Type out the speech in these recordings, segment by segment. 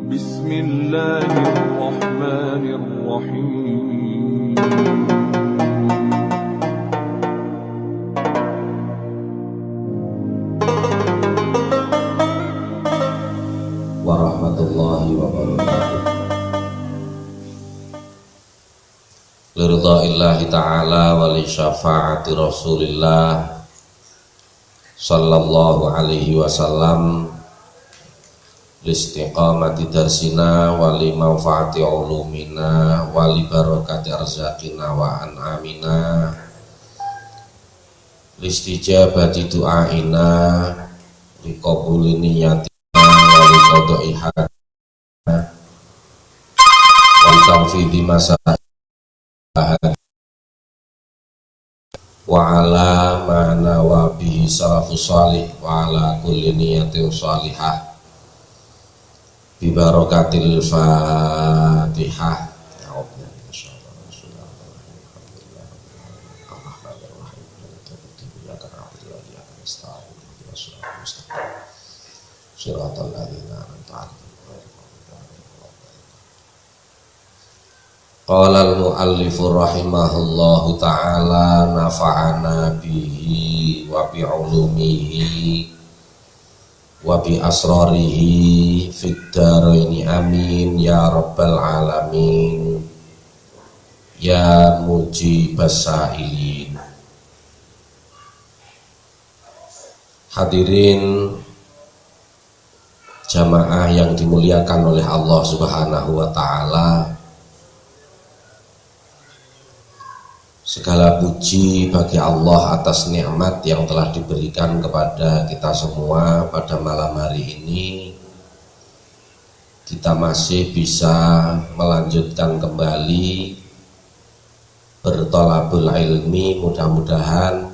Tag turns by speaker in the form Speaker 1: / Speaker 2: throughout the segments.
Speaker 1: Bismillahirrahmanirrahim.
Speaker 2: Warahmatullahi wabarakatuh. Liridha'illahi ta'ala wa li syafa'ati Rasulillah sallallahu alaihi wasallam, listiqamati darsina wa li manfaati ulumina wa li barakati arzakina wa an'amina, listijabati du'aina, li qabuli niyatina wa li qada'i hajatina wa li tanfidhi masalah wa ala ma nawa bihi salafus salih wa ala kulli niyatin salihah bi barakatil Fatihah. Shiratal ladzina an'amta 'alaihim. Qala al-muallifu rahimahullahu ta'ala, nafa'ana bihi wa bi ulumihi wa bi asrarihi fid dharaini amin ya rabbal alamin ya mujibas sa'ilin. Hadirin jamaah yang dimuliakan oleh Allah Subhanahu wa ta'ala, segala puji bagi Allah atas nikmat yang telah diberikan kepada kita semua pada malam hari ini. Kita masih bisa melanjutkan kembali bertolabul ilmi. Mudah-mudahan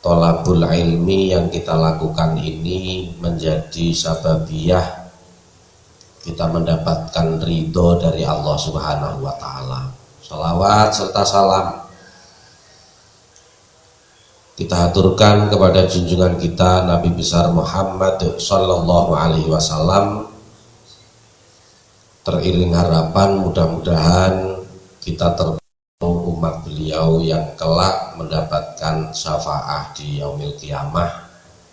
Speaker 2: tolabul ilmi yang kita lakukan ini menjadi sababiyah kita mendapatkan ridho dari Allah Subhanahu wa ta'ala. Salawat serta salam kita haturkan kepada junjungan kita Nabi besar Muhammad sallallahu alaihi wasallam. Teriring harapan mudah-mudahan kita tergolong umat beliau yang kelak mendapatkan syafaat di yaumil qiyamah.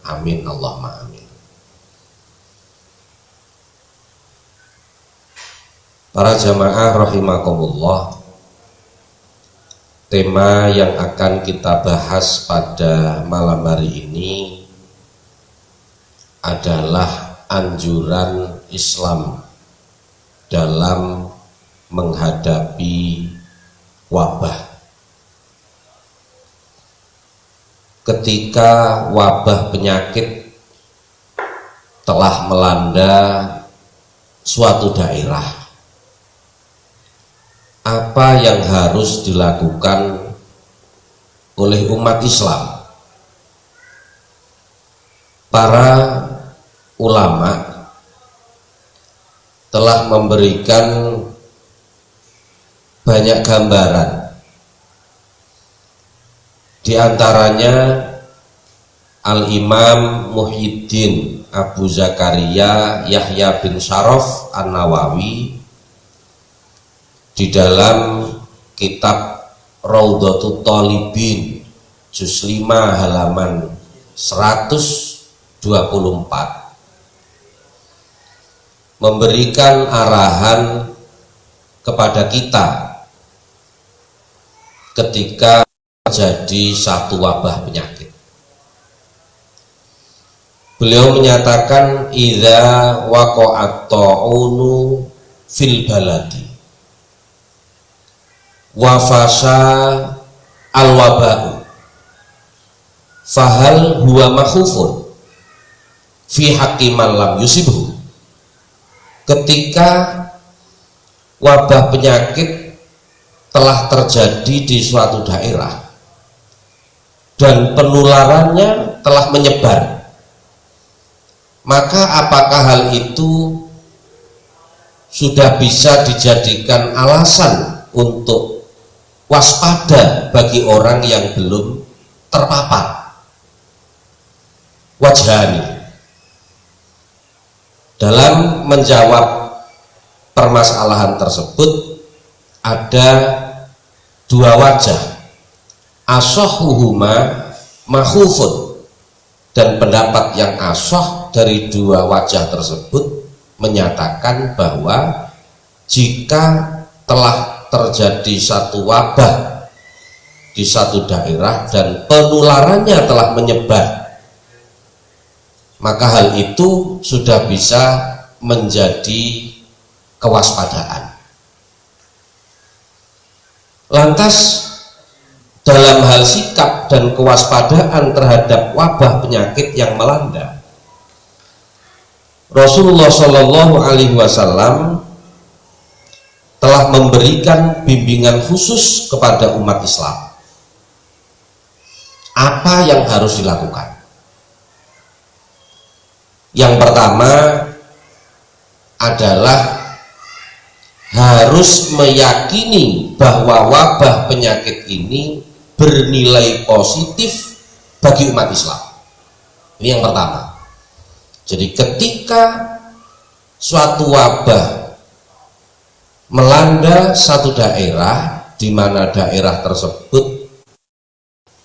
Speaker 2: Amin Allahumma amin. Para jamaah rahimakumullah, tema yang akan kita bahas pada malam hari ini adalah anjuran Islam dalam menghadapi wabah. Ketika wabah penyakit telah melanda suatu daerah, apa yang harus dilakukan oleh umat Islam? Para ulama telah memberikan banyak gambaran. Di antaranya Al-Imam Muhyiddin Abu Zakaria Yahya bin Sharaf An-Nawawi di dalam kitab Raudhatut Thalibin juz 5 halaman 124 memberikan arahan kepada kita ketika terjadi satu wabah penyakit. Beliau menyatakan idza waqa'at ta'unu fil baladi wafasha al-waba'u fahal huwa makhufun fi haqqi man lam yusibhu. Ketika wabah penyakit telah terjadi di suatu daerah dan penularannya telah menyebar, maka apakah hal itu sudah bisa dijadikan alasan untuk waspada bagi orang yang belum terpapar? Wajhani, Dalam menjawab permasalahan tersebut ada dua wajah, asohuhuma mahufun, dan pendapat yang asoh dari dua wajah tersebut menyatakan bahwa jika telah terjadi satu wabah di satu daerah dan penularannya telah menyebar, maka hal itu sudah bisa menjadi kewaspadaan. Lantas dalam hal sikap dan kewaspadaan terhadap wabah penyakit yang melanda, Rasulullah Shallallahu Alaihi Wasallam telah memberikan bimbingan khusus kepada umat Islam. Apa yang harus dilakukan? Yang pertama adalah harus meyakini bahwa wabah penyakit ini bernilai positif bagi umat Islam. Ini yang pertama. Jadi ketika suatu wabah melanda satu daerah, di mana daerah tersebut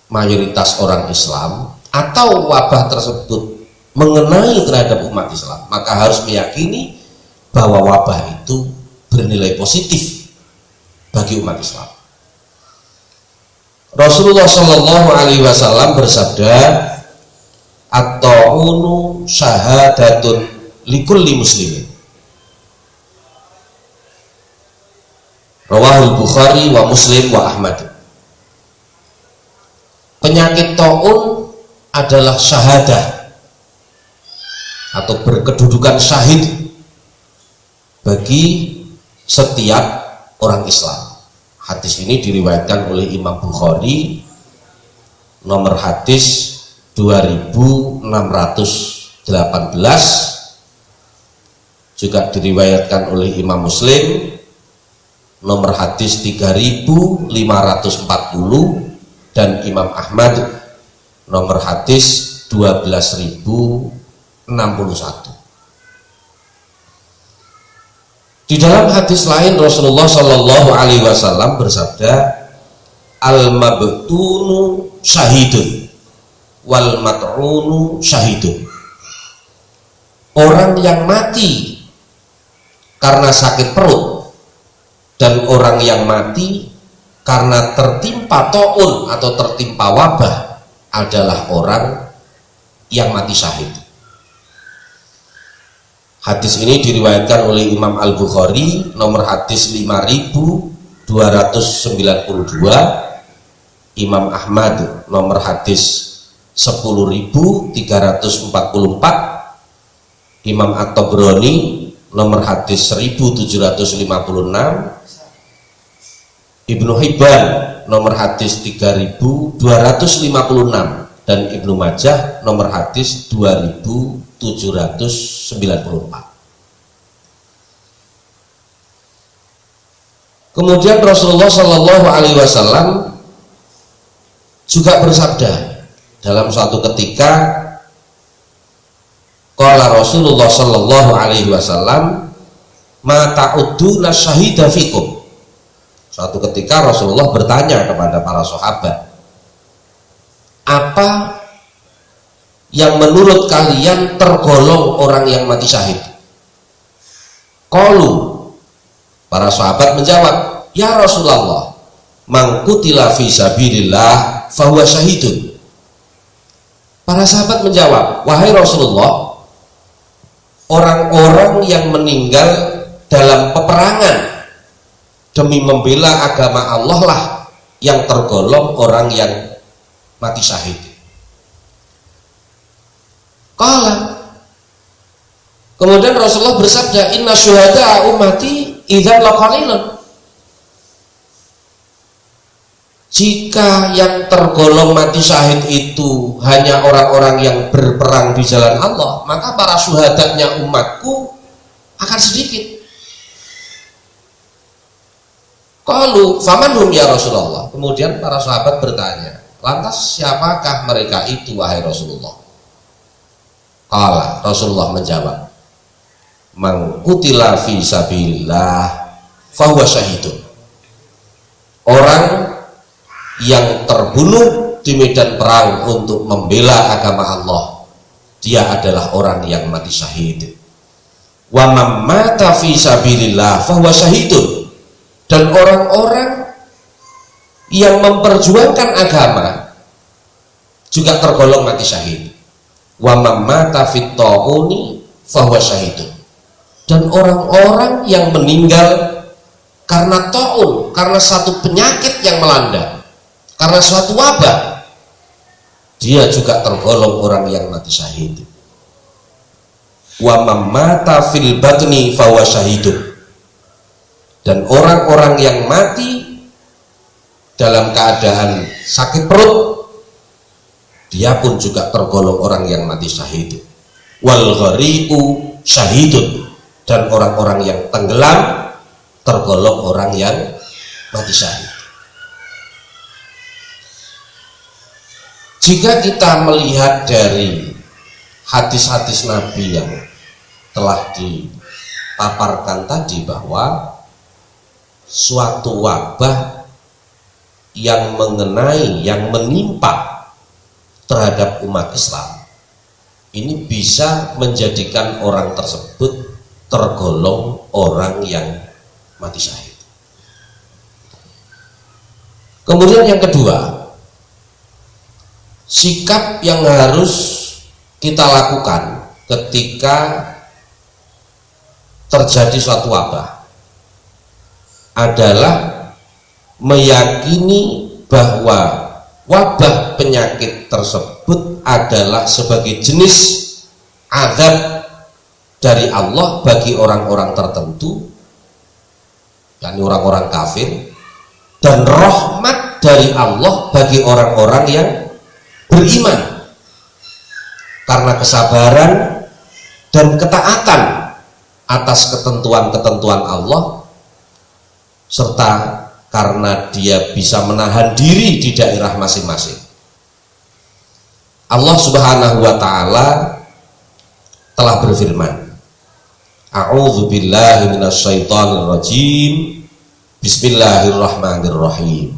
Speaker 2: mayoritas orang Islam, atau wabah tersebut mengenai terhadap umat Islam, maka harus meyakini bahwa wabah itu bernilai positif bagi umat Islam. Rasulullah Shallallahu Alaihi Wasallam bersabda, at-ta'unu syahadatun likulli muslimin. Rawahul Bukhari wa Muslim wa Ahmad. Penyakit ta'un adalah syahadah atau berkedudukan syahid bagi setiap orang Islam. Hadis ini diriwayatkan oleh Imam Bukhari, nomor hadis 2618, juga diriwayatkan oleh Imam Muslim, nomor hadis 3540, dan Imam Ahmad, nomor hadis 12061. Di dalam hadis lain Rasulullah Shallallahu Alaihi Wasallam bersabda, al-mabtunu syahidun wal mat'unu syahidun. Orang yang mati karena sakit perut dan orang yang mati karena tertimpa ta'un atau tertimpa wabah adalah orang yang mati syahid. Hadis ini diriwayatkan oleh Imam Al-Bukhari, nomor hadis 5292, Imam Ahmad, nomor hadis 10.344, Imam At-Tabrani, nomor hadis 1756, Ibnu Hibban, nomor hadis 3256, dan Ibnu Majah, nomor hadis 2794. Kemudian Rasulullah Shallallahu Alaihi Wasallam juga bersabda dalam suatu ketika, qala Rasulullah Shallallahu Alaihi Wasallam, ma ta'udduna syahida fikum. Suatu ketika Rasulullah bertanya kepada para sahabat, apa yang menurut kalian tergolong orang yang mati syahid? Qalu, para sahabat menjawab, ya Rasulullah, man qutila fi sabilillah fahuwa syahidun. Para sahabat menjawab, wahai Rasulullah, orang-orang yang meninggal dalam peperangan demi membela agama Allah lah yang tergolong orang yang mati syahid. Qala, kemudian Rasulullah bersabda, inna syuhada ummati idzan laqalilun. Jika yang tergolong mati syahid itu hanya orang-orang yang berperang di jalan Allah, maka para syuhadanya umatku akan sedikit. Qalu famanhum ya Rasulullah. Kemudian para sahabat bertanya, lantas siapakah mereka itu wahai Rasulullah? Qala, Rasulullah menjawab, man qutila fi sabilillah fahuwa syahidun. Orang yang terbunuh di medan perang untuk membela agama Allah, dia adalah orang yang mati syahid. Wa man mata fi sabilillah fahuwa syahidun. Dan orang-orang yang memperjuangkan agama juga tergolong mati syahid. Wa man mata fit ta'uni fahuwa syahidun. Dan orang-orang yang meninggal karena ta'un, karena satu penyakit yang melanda, karena suatu wabah, dia juga tergolong orang yang mati syahid. Wa man mata fil batni fahuwa syahidun. Dan orang-orang yang mati dalam keadaan sakit perut, dia pun juga tergolong orang yang mati syahid. Wal ghariqu syahidun. Dan orang-orang yang tenggelam tergolong orang yang mati syahid. Jika kita melihat dari hadis-hadis Nabi yang telah dipaparkan tadi, bahwa suatu wabah yang mengenai, yang menimpa terhadap umat Islam ini bisa menjadikan orang tersebut tergolong orang yang mati syahid. Kemudian yang kedua, sikap yang harus kita lakukan ketika terjadi suatu wabah adalah meyakini bahwa wabah penyakit tersebut adalah sebagai jenis azab dari Allah bagi orang-orang tertentu, yakni orang-orang kafir, dan rahmat dari Allah bagi orang-orang yang beriman karena kesabaran dan ketaatan atas ketentuan-ketentuan Allah, serta karena dia bisa menahan diri di daerah masing-masing. Allah Subhanahu wa ta'ala telah berfirman, a'udzu billahi minasyaitonir rajim, bismillahirrahmanirrahim,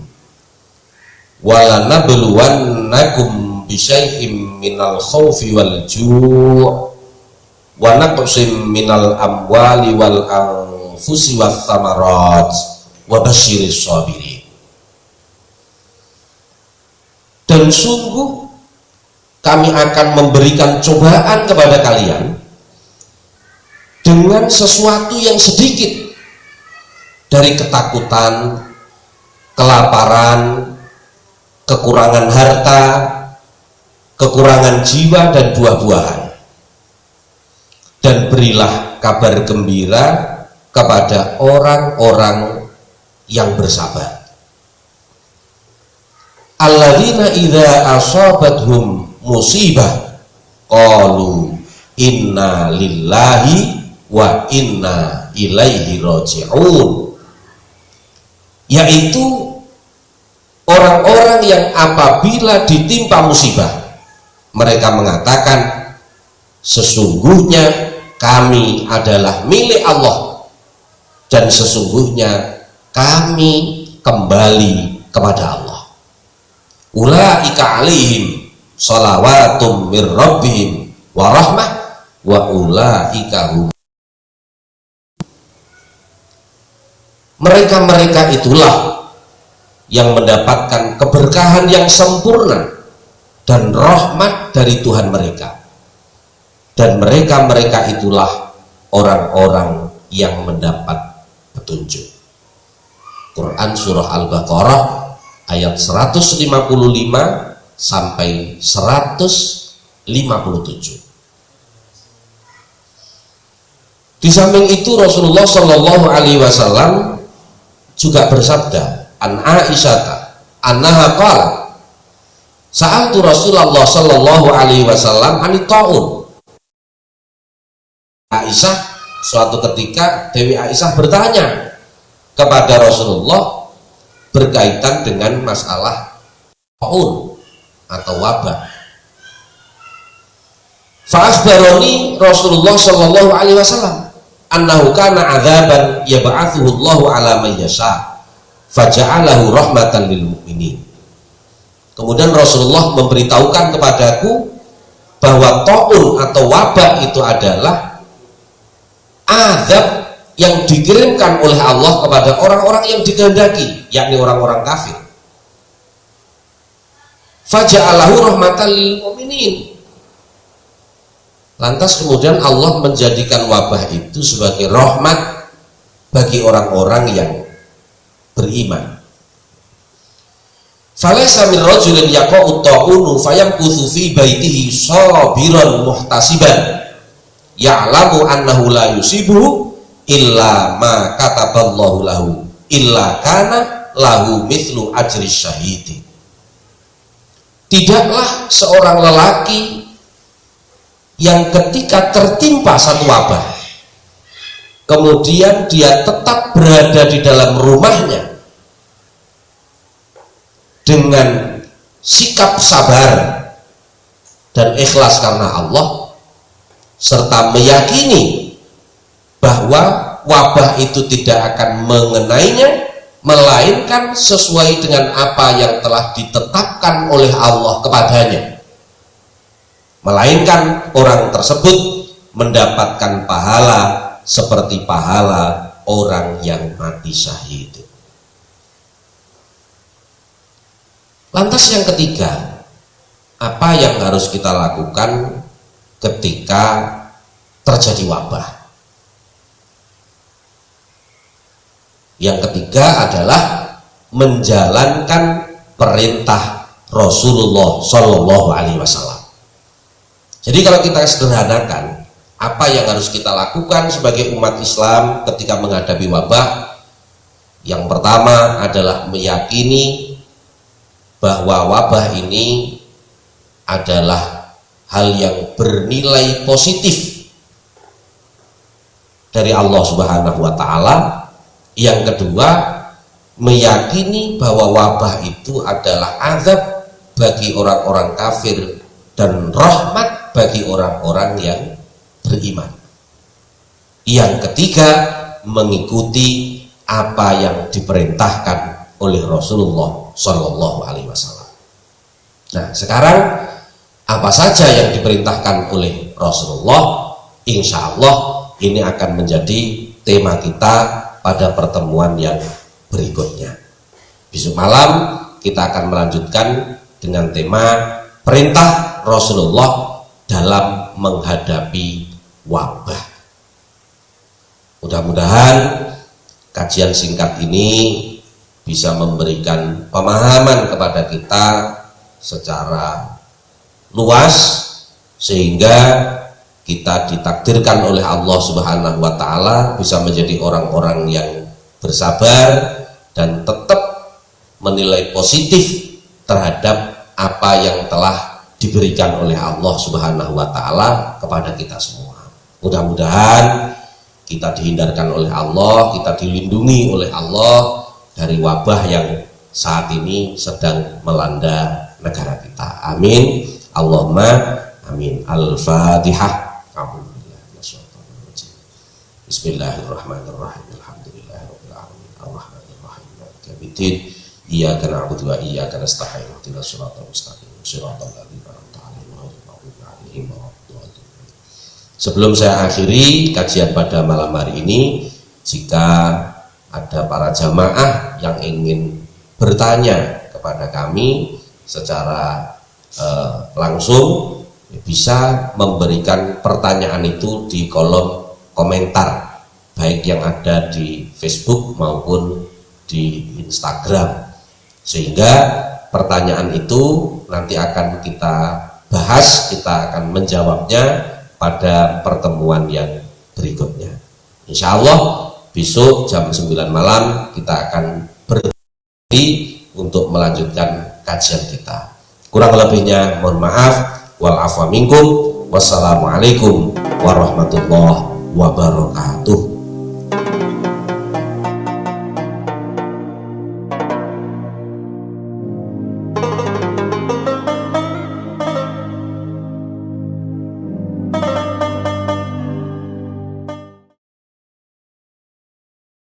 Speaker 2: wala nabluwannakum bisyai'im minal khaufi wal ju' wa naqsim minal amwali wal anfusi wath thamarat wa basyiris sabirin. Dan sungguh kami akan memberikan cobaan kepada kalian dengan sesuatu yang sedikit, dari ketakutan, kelaparan, kekurangan harta, kekurangan jiwa dan buah-buahan. Dan berilah kabar gembira kepada orang-orang yang bersabar. Alladzina idza asabathum musibah qalu inna lillahi wa inna ilaihi raji'un. Yaitu orang-orang yang apabila ditimpa musibah, mereka mengatakan, sesungguhnya kami adalah milik Allah dan sesungguhnya kami kembali kepada Allah. Ulaika alaihim shalawatum mir rabbihim wa rahmah wa ulaika hum. Mereka-mereka itulah yang mendapatkan keberkahan yang sempurna dan rahmat dari Tuhan mereka. Dan mereka-mereka itulah orang-orang yang mendapat petunjuk. Quran surah Al-Baqarah ayat 155 sampai 157. Di samping itu Rasulullah Shallallahu Alaihi Wasallam juga bersabda, an Aisyah annaha qalat sa'altu Rasulullah Shallallahu Alaihi Wasallam an ta'un. Aisyah, suatu ketika Dewi Aisyah bertanya kepada Rasulullah berkaitan dengan masalah ta'un atau wabah. Fa'akhbaroni Rasulullah Shallallahu Alaihi Wasallam, annahu kana adzaban yab'atsuhu Allahu ala man yasha faja'alahu rahmatan lil mu'minin. Kemudian Rasulullah memberitahukan kepadaku bahwa taun atau wabah itu adalah azab yang dikirimkan oleh Allah kepada orang-orang yang dikehendaki, yakni orang-orang kafir. Faja'alahu rahmatan lil mu'minin. Lantas kemudian Allah menjadikan wabah itu sebagai rahmat bagi orang-orang yang beriman. Falaysa min rajulin yaqa'u ta'unu fayamkuthu fi baitihi sabiran muhtasiban ya'lamu annahu la yusibuhu illa ma kataballahu lahu illa kana lahu mithlu ajri syahidi. Tidaklah seorang lelaki yang ketika tertimpa satu wabah kemudian dia tetap berada di dalam rumahnya dengan sikap sabar dan ikhlas karena Allah, serta meyakini bahwa wabah itu tidak akan mengenainya melainkan sesuai dengan apa yang telah ditetapkan oleh Allah kepadanya, melainkan orang tersebut mendapatkan pahala seperti pahala orang yang mati syahid. Lantas yang ketiga, apa yang harus kita lakukan ketika terjadi wabah? Yang ketiga adalah menjalankan perintah Rasulullah Shallallahu Alaihi Wasallam. Jadi kalau kita sederhanakan, apa yang harus kita lakukan sebagai umat Islam ketika menghadapi wabah? Yang pertama adalah meyakini bahwa wabah ini adalah hal yang bernilai positif dari Allah Subhanahu wa Ta'ala. Yang kedua, meyakini bahwa wabah itu adalah azab bagi orang-orang kafir dan rahmat bagi orang-orang yang beriman. Yang ketiga, mengikuti apa yang diperintahkan oleh Rasulullah Shallallahu Alaihi Wasallam. Nah, sekarang apa saja yang diperintahkan oleh Rasulullah? Insya Allah ini akan menjadi tema kita pada pertemuan yang berikutnya. Besok malam kita akan melanjutkan dengan tema perintah Rasulullah dalam menghadapi wabah. Mudah-mudahan kajian singkat ini bisa memberikan pemahaman kepada kita secara luas sehingga kita ditakdirkan oleh Allah Subhanahu wa Ta'ala bisa menjadi orang-orang yang bersabar dan tetap menilai positif terhadap apa yang telah diberikan oleh Allah Subhanahu wa Ta'ala kepada kita semua. Mudah-mudahan kita dihindarkan oleh Allah, kita dilindungi oleh Allah dari wabah yang saat ini sedang melanda negara kita. Amin. Allahumma amin. Al-Fatihah. Bismillahirrahmanirrahim. Alhamdulillahirabbil alamin. Arrahmanirrahim. Maliki yaumiddin. Iyyaka na'budu wa iyyaka nasta'in. Ihdinas siratal mustaqim. Shiratal ladzina an'amta 'alaihim ghairil maghdubi 'alaihim waladdallin. Sebelum saya akhiri kajian pada malam hari ini, jika ada para jamaah yang ingin bertanya kepada kami secara langsung, bisa memberikan pertanyaan itu di kolom komentar, baik yang ada di Facebook maupun di Instagram, sehingga pertanyaan itu nanti akan kita bahas, kita akan menjawabnya pada pertemuan yang berikutnya. Insya Allah besok jam 9 malam kita akan berhenti untuk melanjutkan kajian kita. Kurang lebihnya mohon maaf. Wal afwa minkum. Wassalamualaikum warahmatullahi wabarakatuh.